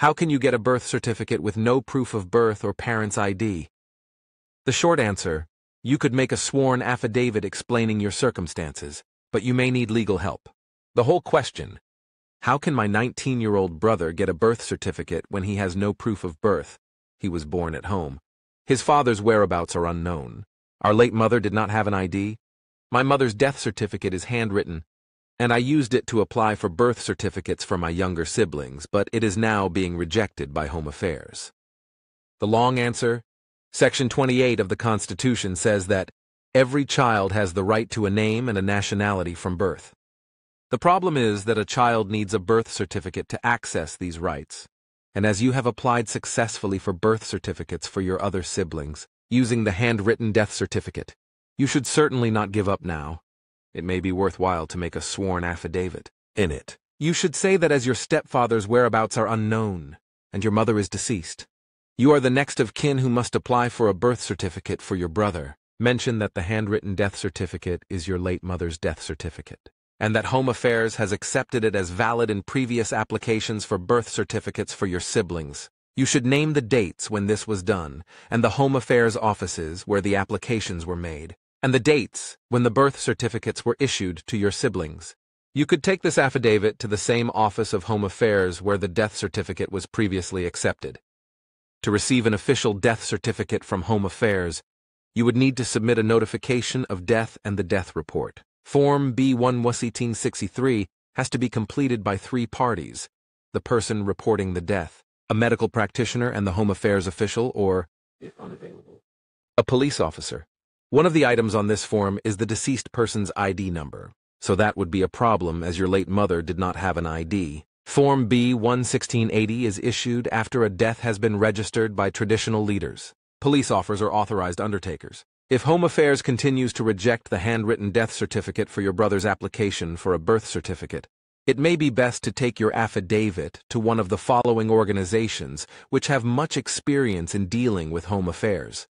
How can you get a birth certificate with no proof of birth or parents' ID? The short answer: you could make a sworn affidavit explaining your circumstances, but you may need legal help. The whole question: how can my 19-year-old brother get a birth certificate when he has no proof of birth? He was born at home. His father's whereabouts are unknown. Our late mother did not have an ID. My mother's death certificate is handwritten, and I used it to apply for birth certificates for my younger siblings, but it is now being rejected by Home Affairs. The long answer: Section 28 of the Constitution says that every child has the right to a name and a nationality from birth. The problem is that a child needs a birth certificate to access these rights, and as you have applied successfully for birth certificates for your other siblings, using the handwritten death certificate, you should certainly not give up now. It may be worthwhile to make a sworn affidavit. In it, you should say that as your stepfather's whereabouts are unknown, and your mother is deceased, you are the next of kin who must apply for a birth certificate for your brother. Mention that the handwritten death certificate is your late mother's death certificate, and that Home Affairs has accepted it as valid in previous applications for birth certificates for your siblings. You should name the dates when this was done, and the Home Affairs offices where the applications were made, and the dates when the birth certificates were issued to your siblings. You could take this affidavit to the same office of Home Affairs where the death certificate was previously accepted. To receive an official death certificate from Home Affairs, you would need to submit a notification of death and the death report. Form B-1-1863 has to be completed by 3 parties: the person reporting the death, a medical practitioner and the Home Affairs official, or, if unavailable, a police officer. One of the items on this form is the deceased person's ID number, so that would be a problem as your late mother did not have an ID. Form B-1-1680 is issued after a death has been registered by traditional leaders, police officers or authorized undertakers. If Home Affairs continues to reject the handwritten death certificate for your brother's application for a birth certificate, it may be best to take your affidavit to one of the following organizations which have much experience in dealing with Home Affairs.